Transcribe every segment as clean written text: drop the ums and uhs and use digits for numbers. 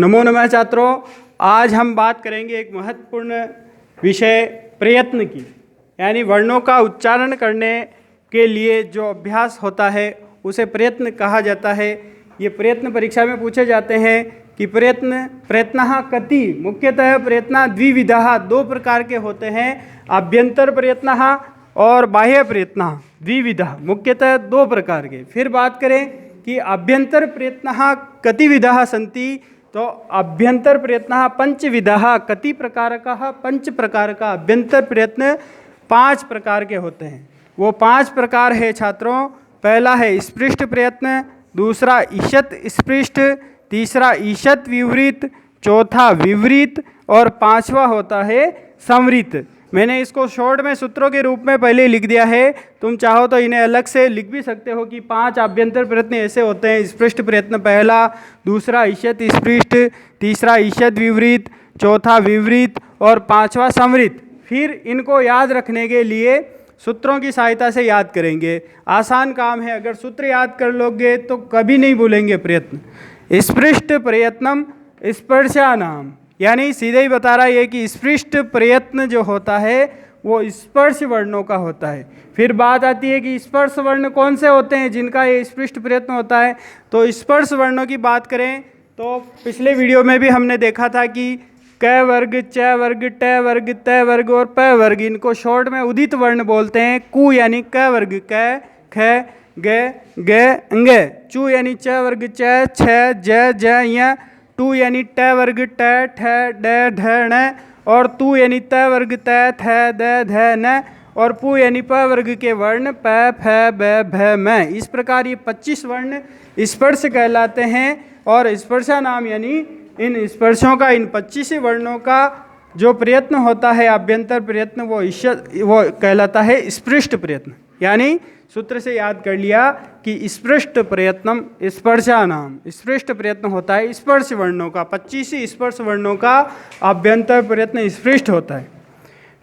नमो नमः छात्रों। आज हम बात करेंगे एक महत्वपूर्ण विषय प्रयत्न की, यानी वर्णों का उच्चारण करने के लिए जो अभ्यास होता है उसे प्रयत्न कहा जाता है। ये प्रयत्न परीक्षा में पूछे जाते हैं कि प्रयत्नः कति। मुख्यतः प्रयत्न द्विविधः, दो प्रकार के होते हैं, आभ्यंतर प्रयत्नः और बाह्य प्रयत्नः द्विविधः, मुख्यतः दो प्रकार के। फिर बात करें कि आभ्यंतर प्रयत्नः कति विधाः सन्ति, तो अभ्यंतर प्रयत्न पंचविधः, कति प्रकार का, पंच प्रकार का अभ्यंतर प्रयत्न 5 प्रकार के होते हैं। वो 5 प्रकार है छात्रों। पहला है स्पृष्ट प्रयत्न, दूसरा ईषत् स्पृष्ट, तीसरा ईषत् विवृत, चौथा विवृत और पांचवा होता है संवृत। मैंने इसको शॉर्ट में सूत्रों के रूप में पहले लिख दिया है, तुम चाहो तो इन्हें अलग से लिख भी सकते हो कि 5 आभ्यंतर प्रयत्न ऐसे होते हैं। स्पृष्ट प्रयत्न पहला, दूसरा ईषत् स्पृष्ट, तीसरा ईषत् विवृत, चौथा विवृत और पांचवा संवृत। फिर इनको याद रखने के लिए सूत्रों की सहायता से याद करेंगे। आसान काम है, अगर सूत्र याद कर लोगे तो कभी नहीं भूलेंगे प्रयत्न। स्पृष्ट प्रयत्नम स्पर्शानाम, यानी सीधे ही बता रहा है कि स्पृष्ट प्रयत्न जो होता है वो स्पर्श वर्णों का होता है। फिर बात आती है कि स्पर्श वर्ण कौन से होते हैं जिनका ये स्पृष्ट प्रयत्न होता है। तो स्पर्श वर्णों की बात करें तो पिछले वीडियो में भी हमने देखा था कि क वर्ग, च वर्ग, ट वर्ग, त वर्ग और प वर्ग, इनको शॉर्ट में उदित वर्ण बोलते हैं। कु यानी क वर्ग, क, ख, ग, ग, ङ। चु यानी च वर्ग, च, छ, ज, ज, य। टू यानी ट वर्ग, ट, ठ, ड, ढ, ण और तू यानी त वर्ग, त, थ, द, ध, न और पु यानी प वर्ग के वर्ण प, फ, ब, भ, म। इस प्रकार ये 25 वर्ण स्पर्श कहलाते हैं। और स्पर्शा नाम यानी इन स्पर्शों का, इन 25 वर्णों का जो प्रयत्न होता है आभ्यंतर प्रयत्न, वो कहलाता है स्पृष्ट प्रयत्न। यानी सूत्र से याद कर लिया कि स्पृष्ट प्रयत्नम स्पर्शा नाम, स्पृष्ट प्रयत्न होता है स्पर्श वर्णों का, 25 स्पर्श वर्णों का आभ्यंतर प्रयत्न स्पृष्ट होता है।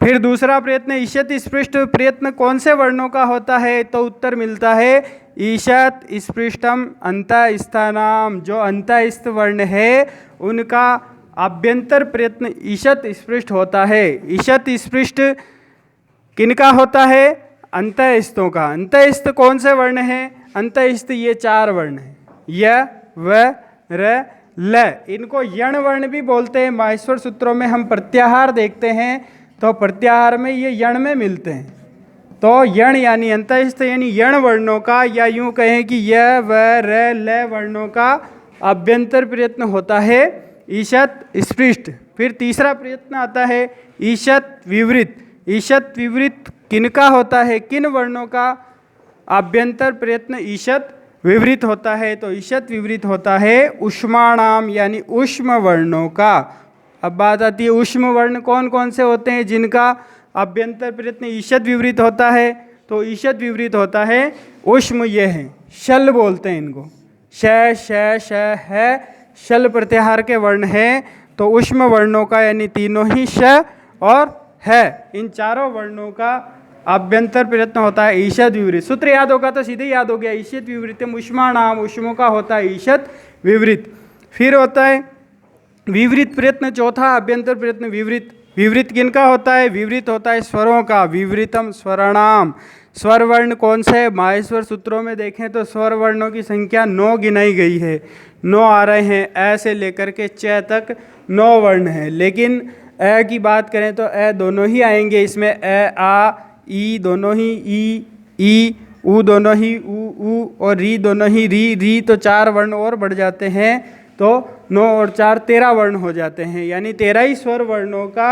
फिर दूसरा प्रयत्न ईषत् स्पृष्ट प्रयत्न कौन से वर्णों का होता है, तो उत्तर मिलता है ईषत् स्पृष्टम अंतःस्थानाम। जो अंतःस्थ वर्ण है उनका आभ्यंतर प्रयत्न ईषत् स्पृष्ट होता है। ईषत् स्पृष्ट किनका होता है? अंतःस्थों का। अंतःस्थ कौन से वर्ण हैं? अंतःस्थ ये 4 वर्ण हैं, य, व, र, ल। इनको यण वर्ण भी बोलते हैं। माहेश्वर सूत्रों में हम प्रत्याहार देखते हैं तो प्रत्याहार में ये यण में मिलते हैं। तो यण यानी अंतःस्थ यानी यण वर्णों का, या यूं कहें कि य, व, र, ल वर्णों का आभ्यंतर प्रयत्न होता है ईषत् स्पृष्ट। फिर तीसरा प्रयत्न आता है ईषत् विवृत। ईषत् विवृत किनका होता है? किन वर्णों का आभ्यंतर प्रयत्न ईषत् विवृत होता है? तो ईषत् विवृत होता है ऊष्माणाम यानी ऊष्म वर्णों का। अब बात आती है ऊष्म वर्ण कौन कौन से होते हैं जिनका आभ्यंतर प्रयत्न ईषत् विवृत होता है? तो ईषत् विवृत होता है ऊष्म, ये हैं शल बोलते हैं इनको, श, श, श, है, शल प्रत्याहार के वर्ण हैं। तो ऊष्म वर्णों का यानी तीनों ही श और है, इन चारों वर्णों का आभ्यंतर प्रयत्न होता है ईषत् विवृत। सूत्र याद होगा तो सीधे याद हो गया, ईषत् विवृतम ऊष्माणाम, ऊष्मों का होता है ईषत् विवृत। फिर होता है विवृत प्रयत्न, चौथा आभ्यंतर प्रयत्न विवृत। विवृत किनका होता है? विवृत होता है स्वरों का, विवृतम स्वराणाम। स्वर वर्ण कौन से? माहेश्वर सूत्रों में देखें तो स्वर वर्णों की संख्या 9 गिनाई गई है। 9 आ रहे हैं, अ से लेकर के च तक 9 वर्ण हैं। लेकिन अ की बात करें तो अ दोनों ही आएंगे इसमें, अ, आ, ई दोनों ही ई, ऊ दोनों ही ऊ और री दोनों ही री। तो 4 वर्ण और बढ़ जाते हैं, तो 9 और 4 13 वर्ण हो जाते हैं। यानी 13 ही स्वर वर्णों का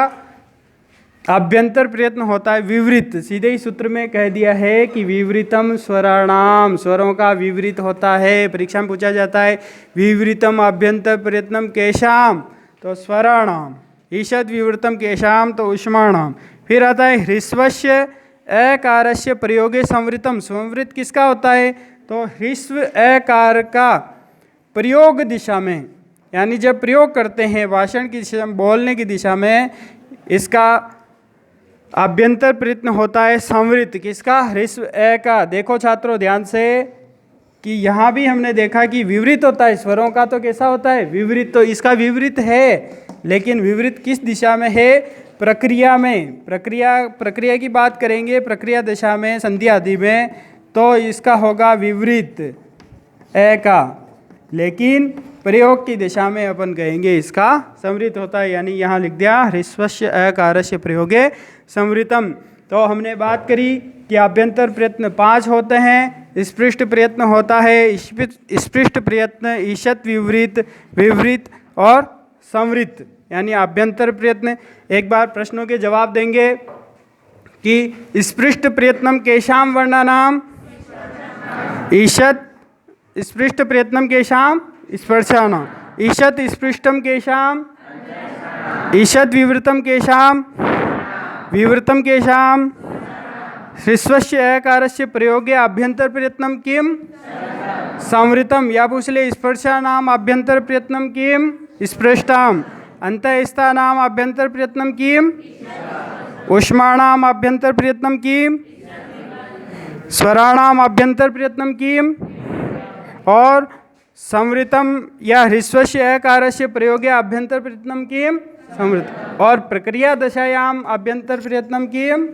आभ्यंतर प्रयत्न होता है विवृत। सीधे ही सूत्र में कह दिया है कि विवृतम स्वराणाम, स्वरों का विवृत होता है। परीक्षा में पूछा जाता है विवृतम आभ्यंतर प्रयत्नम केशाम, तो स्वराणाम। ईषद विवृतम केशाम, तो ऊष्माणाम। फिर आता है ह्रस्वस्य अकारस्य प्रयोगे संवृतम। संवृत किसका होता है? तो ह्रस्व अकार का प्रयोग दिशा में, यानी जब प्रयोग करते हैं भाषण की दिशा में, बोलने की दिशा में, इसका आभ्यंतर प्रयत्न होता है संवृत। किसका? ह्रस्व अ का। देखो छात्रों ध्यान से, कि यहाँ भी हमने देखा कि विवरित होता है, स्वरों का तो कैसा होता है विवरित, तो इसका विवरित है, लेकिन विवरित किस दिशा में है, प्रक्रिया में। प्रक्रिया की बात करेंगे प्रक्रिया दशा में, संधि आदि में, तो इसका होगा विवरित ए का, लेकिन प्रयोग की दिशा में अपन कहेंगे इसका संवृत होता है। यानी यहाँ लिख दिया ह्रस्वस्य अकारस्य प्रयोगे संवृतम। तो हमने बात करी कि आभ्यंतर प्रयत्न 5 होते हैं, स्पृष्ट प्रयत्न होता है, स्पृष्ट प्रयत्न, ईशत, विवरित, विवरित और संवृत, यानी आभ्यंतर प्रयत्न। एक बार प्रश्नों के जवाब देंगे कि स्पृष्ट प्रयत्नम केशाम वर्णानाम, ईशत स्पृष्ट प्रयत्नम केशाम स्पर्शानाम, ईशत स्पृष्टम केशाम, ईशत विवृतम केशाम, विवृतम केशाम, ह्रस्वस्य अकारस्य प्रयोगे आभ्यंतर प्रयत्नम किम संवृतम, या पूछ ले स्पर्शानाम आभ्यंतर प्रयत्नम किम स्पृष्टाम, अंतःस्थानाम आभ्यंतर प्रयत्नम किम ऊष्माणाम आभ्यंतर प्रयत्नम किम स्वराणाम आभ्यंतर प्रयत्नम किम, और संवृतम या ह्रस्वस्य अकारस्य प्रयोगे आभ्यंतर प्रयत्नम किम संवृत, और प्रक्रिया दशायाम आभ्यंतर प्रयत्नम किम,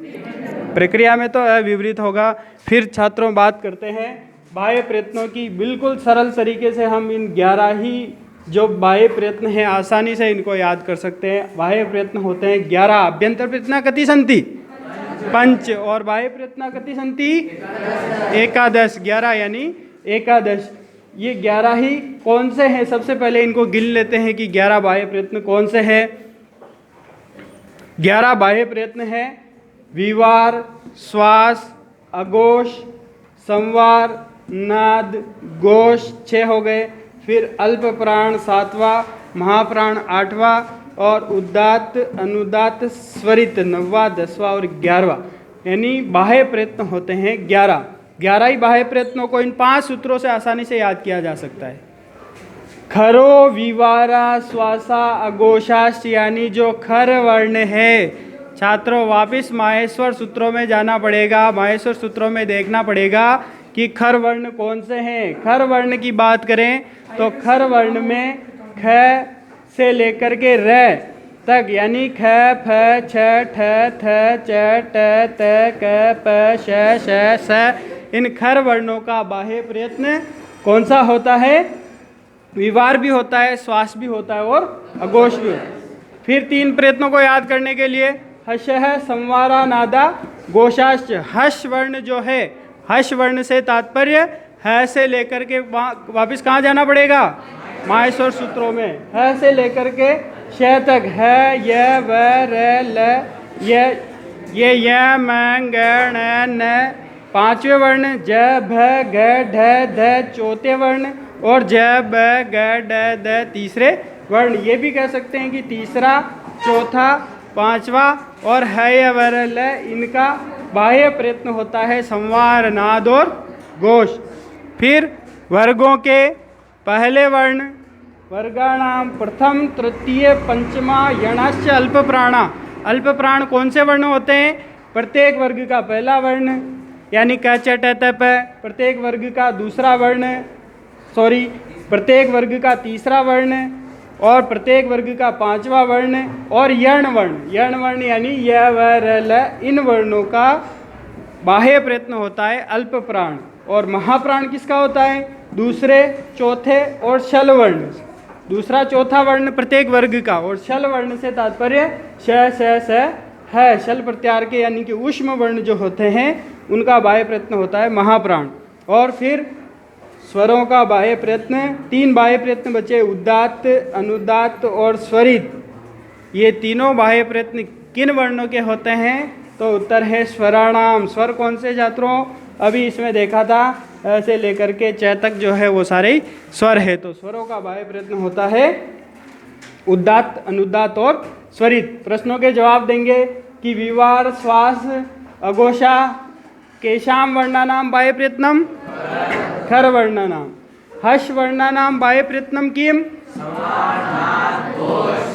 प्रक्रिया में तो अविवरित होगा। फिर छात्रों बात करते हैं बाह्य प्रयत्नों की। बिल्कुल सरल तरीके से हम इन 11 ही जो बाह्य प्रयत्न हैं आसानी से इनको याद कर सकते हैं। बाह्य प्रयत्न होते हैं 11, आभ्यंतर प्रयत्न कति सन्ति 5, और बाह्य प्रयत्न कति सन्ति 11, 11 यानी 11। ये 11 ही कौन से हैं, सबसे पहले इनको गिन लेते हैं कि 11 बाह्य प्रयत्न कौन से हैं। 11 बाह्य प्रयत्न हैं विवार, श्वास, अघोष, संवार, नाद, घोष 6 हो गए, फिर अल्प प्राण 7वां, महाप्राण 8वां, और उदात्त, अनुदात्त, स्वरित 9वां, 10वां और 11वां, यानी बाह्य प्रयत्न होते हैं 11। 11 ही बाह्य प्रयत्नों को इन 5 सूत्रों से आसानी से याद किया जा सकता है। खरो, विवारा, श्वासा, अघोषाश्च, यानी जो खर वर्ण है, छात्रों वापिस माहेश्वर सूत्रों में जाना पड़ेगा, माहेश्वर सूत्रों में देखना पड़ेगा कि खर वर्ण कौन से हैं। खर वर्ण की बात करें तो खर वर्ण में ख से लेकर के र तक, यानी ख, फ, छ, ठ, थ, च, ट, त, क, प, श, श, स, इन खर वर्णों का बाह्य प्रयत्न कौन सा होता है, विवार भी होता है, श्वास भी होता है और अघोष भी होता है। फिर 3 प्रयत्नों को याद करने के लिए हर्षः, संवारा, नादा, घोषाश्च। हर्ष वर्ण जो है, हर्ष वर्ण से तात्पर्य ह से लेकर के वापिस कहाँ जाना पड़ेगा, माहेश्वर सूत्रों में, ह से लेकर के श तक, है य व र ल ये म ग ण न, 5वें वर्ण ज भ घ ढ ध, चौथे वर्ण, और ज ब ग ड द 3रे वर्ण। ये भी कह सकते हैं कि 3रा, चौथा, 5वां और है वर ल, इनका बाह्य प्रयत्न होता है संवार, नाद और घोष। फिर वर्गों के पहले वर्ण, वर्गाणाम प्रथम, तृतीय, पंचमा, यणश्च अल्प प्राणा। अल्प प्राण कौन से वर्ण होते हैं, प्रत्येक वर्ग का पहला वर्ण यानी क, च, ट, त, प, प्रत्येक वर्ग का दूसरा वर्ण, प्रत्येक वर्ग का तीसरा वर्ण, और प्रत्येक वर्ग का 5वां वर्ण, और यण वर्ण। यण वर्ण यानी य व र ल, इन वर्णों का बाह्य प्रयत्न होता है अल्प प्राण। और महाप्राण किसका होता है, दूसरे, चौथे और शल वर्ण, दूसरा चौथा वर्ण प्रत्येक वर्ग का, और शल वर्ण से तात्पर्य श, स, स है, शल प्रत्यार के यानी कि ऊष्म वर्ण जो होते हैं उनका बाह्य प्रयत्न होता है महाप्राण। और फिर स्वरों का बाह्य प्रयत्न, 3 बाह्य प्रयत्न बचे, उदात्त, अनुदात्त और स्वरित। ये तीनों बाह्य प्रयत्न किन वर्णों के होते हैं, तो उत्तर है स्वराणाम। स्वर कौन से छात्रों, अभी इसमें देखा था ऐसे लेकर के च तक जो है वो सारे स्वर है। तो स्वरों का बाह्य प्रयत्न होता है उदात्त, अनुदात्त और स्वरित। प्रश्नों के जवाब देंगे कि विवार, श्वास, अघोषा केशाम वर्णानाम बाह्य प्रयत्नम, खर वर्णानाम। हर्ष वर्णानाम बाह्य प्रयत्नम किम,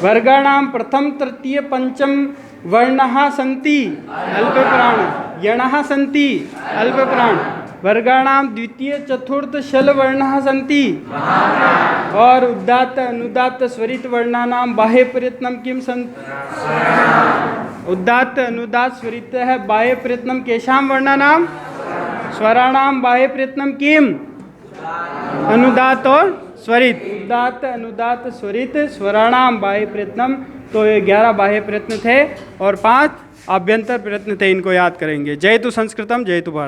वर्गाणाम प्रथम, तृतीय, पंचम वर्णः सन्ति अल्प प्राण, यणः सन्ति अल्प प्राण, वर्गाणाम द्वितीय चतुर्थ शल वर्णाः सन्ति और उदात्त अनुदात्त स्वरित वर्णानाम बाह्य प्रयत्नम किम उदात्त अनुदात्त स्वरित है बाह्य प्रयत्नम केशाम वर्णानाम स्वराणाम बाह्य प्रयत्नम किम अनुदात और स्वरित उदात्त अनुदात्त स्वरित स्वराणाम बाह्य प्रयत्नम। तो ये 11 बाह्य प्रयत्न थे और 5 आभ्यंतर प्रयत्न थे, इनको याद करेंगे। जय तु संस्कृतम जय तु भारत।